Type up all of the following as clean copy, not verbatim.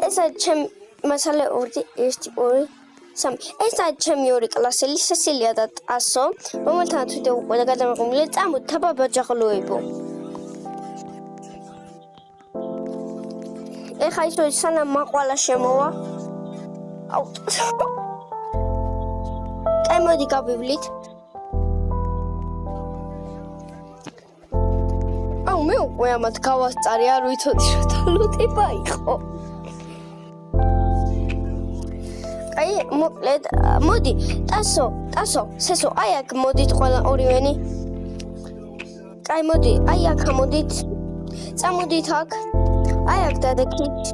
ეს არის ჩემი მასალა 2 1 2 3 ეს არის ჩემი 2 კლასელი სესილია და ტასო რომელთანაც ვიდეო უკვე გადამიღებულია წამოთ თაბაბაჯაღლოებო ეხა ისო სანამ მაყვალა შემოვა აუ კაი მოდი გავივლით აუ მე უკვე ამათ გავასწარი არ ვიცოდი რა თალოტება იყო აი მოკლედ მოდი ტასო სესო აი აქ მოდით ყველა ორივენი კაი მოდი აი აქ მოდით წამოდით აქ აი აქ დადექით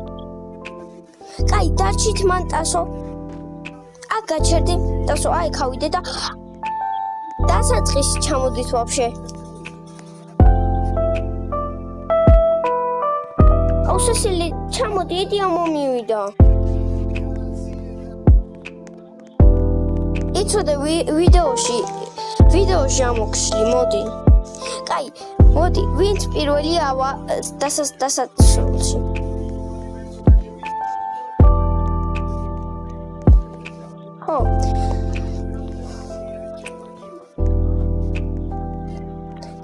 კაი დარჩით მან ტასო აქ გაჩერდი ტასო აი ხავიდე და დასაწყისი ჩამოდით ვაფშე აუ სესილი ჩამოდი იდი ამომივიდა იცოდე ვიდეოში ამოგშლი მოდი კაი მოდი ვინც პირველი ავა დასასრულში ხო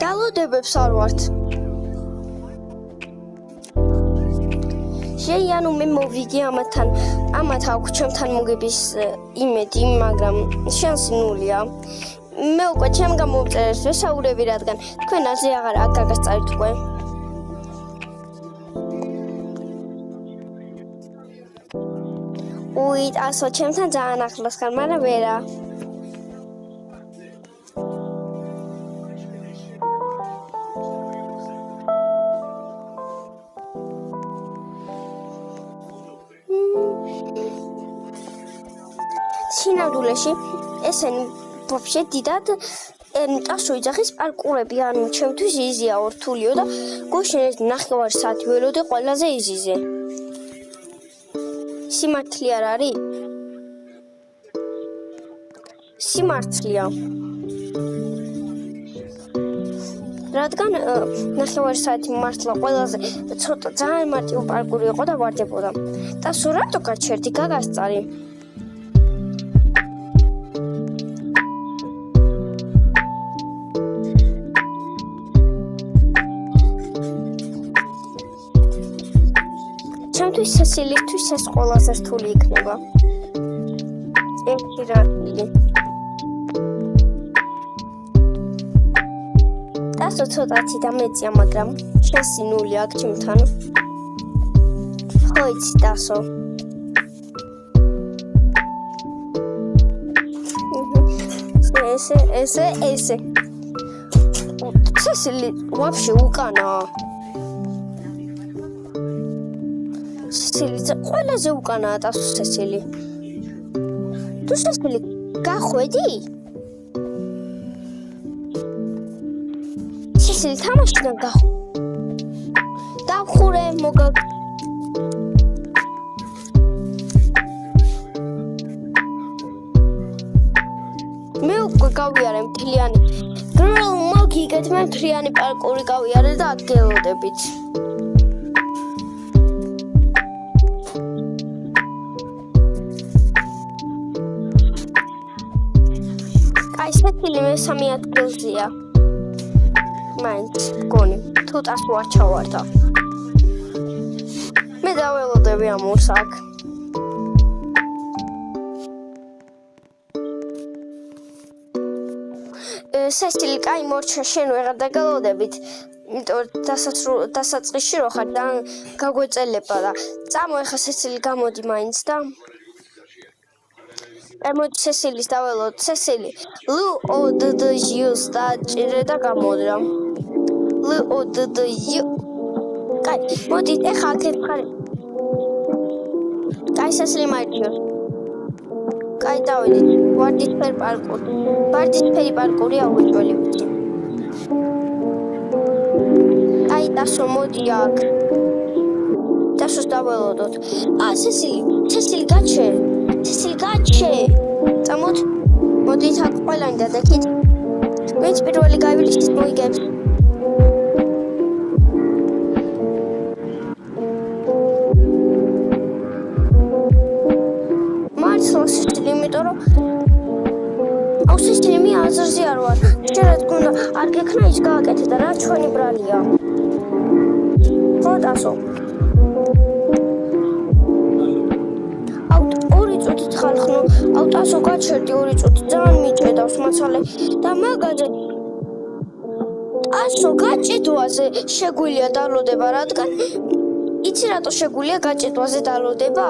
დალოდებებს არ ვართ ანუ მე მოვიდი ამათ აქვს ჩემთან მოგების იმედი, მაგრამ შანსი ნულია. მე უკვე ჩემ გამოვწერეს ვესაურები, რადგან თქვენ აზე აღარ გაგასწარით უკვე. უი, ასო ჩემთან ძალიან ახლოს ხარ, მაგრამ ვერა. სინამდვილეში ესენი ვაფშე დიდად ტასო იძახის პარკურები, ანუ ჩემთვის იზია ორთულიო და გუშინ ეს ნახევარი საათი ველოდე ყველაზე იზიზე. სიმართლე არ არის? სიმართლეა. რადგან ნახევარი საათი მართლა ყველაზე ცოტა ძალიან მარტივი პარკური იყო და ვარდებოდა. ტასო რატო გაჩერდი გაგასწარი? ჩემთვის სესილისთვის ეს ყველაზე რთული იქნება. ერთი რატილი. ტასო ცოტათი და მეწია, მაგრამ შენსი ნული აქ ჩემთან. ხო იცი ტასო. ესე. სესილი ვაფშე უკანაა. სესილი ყველაზე უკანაა ტასო სესილი. თუ სესილი გახვედი? სესილი თამაშიდან გახვ. დავხურე მოგაგ. მე უკვე გავიარე მთლიანი. გრილ მოგიგეთ მე მთლიანი პარკური გავიარე და ადგილოდებით. სესილი მესამე ადგილზეა. მაინც გონი თუ ტასო არ ჩავარდა. მე დაველოდები ამ ორს აქ. სესილი, კაი მორჩა შენ ვეღარ დაგალოდებით. იმიტომ დასაწყისში რო ხარ და გაგვეწელება და წამო ეხა სესილი გამოდი მაინც და მოდი სესილის დაველოდ სესილი ლ-ო-დ-დ-ჟ-ს დაჭირე და გამოდრა ლ-ო-დ-დ-ჟ კაი მოდი ეხა აქეთ ხარი კაი სესილი მაიჭიროს კაი დავიდით ვარდისფერი პარკური აუჭველი ვიცი კაი ტასო მოდი აქ ტასოს დაველოდოთ სესილი გაჩე წამოთ მოდით აქ ყველანი დადექით ვინც პირველი გაივლის ის მოიგებს სისტემი, იმიტომ რომ აუ სისტემი აზრზე არ ვარ. შეიძლება თქონდა არ გექნა ის გააკეთე და რა ჩვენი ბრალია. ხო დასო. აუ 2 წუთით ხალხნო. აუ დასო გაჩერდი 2 წუთი. ძალიან მიჭედავს მაცალე და მაგაზე ასო გაჭედვაზე შეგვიძლია დალოდება, რადგან იცი რატო შეგვიძლია გაჭედვაზე დალოდება?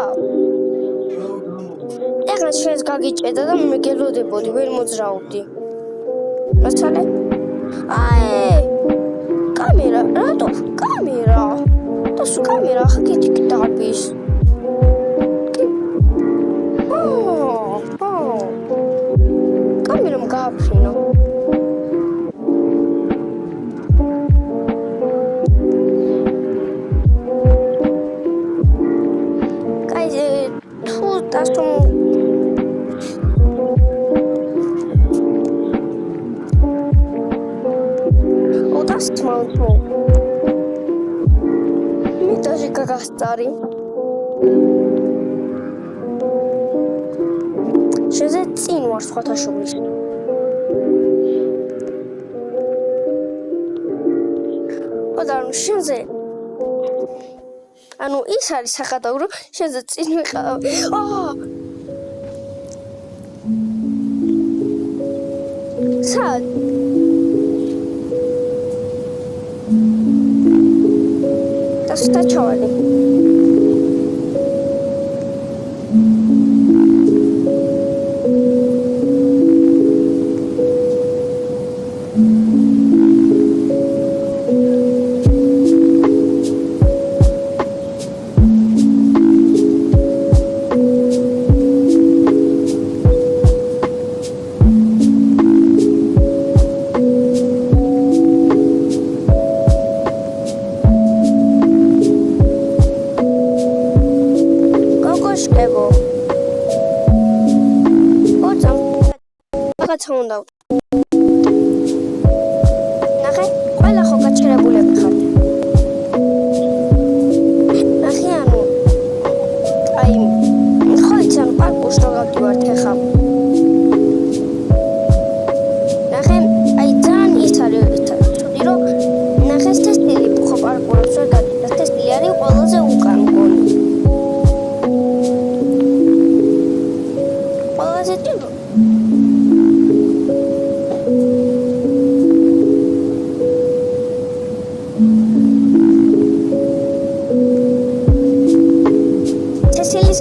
ეხლა შენს გაგიჭედა და მე გელოდებოდი, ვერ მოძრაობდი. მაცალე? კამერა, რატო? კამერა. დასო კამერა ხა გითიქ დაბის. კამერამ გააფრინო. მე დაჟე გაგასწარი. შეზე წინ ვარ სხვათა შორის. ოდარ შეზე ანუ ის არის სახადავ რომ შეზე წინ ვიყავ. სად? Стачали. უნდა ნახე ყველა ხო გაჩერებულები ხართ ნახე ანუ აი ხო იცი ანუ პარკურს რო გავდივართ ეხლა ნახე აი ძალიან ის არის ცუდი რომ ნახე ტესტილი ხო პარკურს რო გადიდა ტესტილი არის ყველაზე უკან გონი ყველაზე ტიპო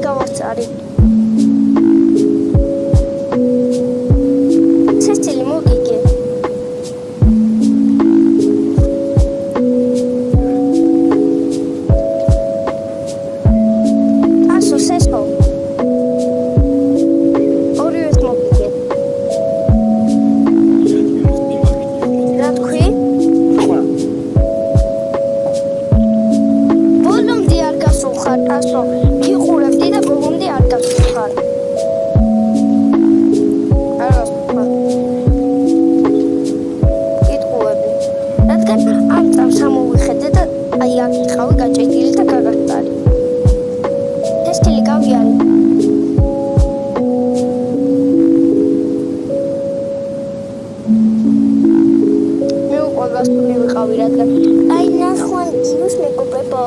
გავარწარი ცეცილი მოგიგე ასო სესო ორივეს მოგიგე რა თქვი? ბოლომდე არ გასულხარ ასო გიყურებდი და ბოლომდე არ გასულხარ კითხულები რადგან ამ წამს ამოვიხედე და აი აქ იყავი გაჭედილი და გაგასწარი ტესტილი გავიარე მე უკვე გასული ვიყავი რადგან აი ნახვან ირუს მეგობრებო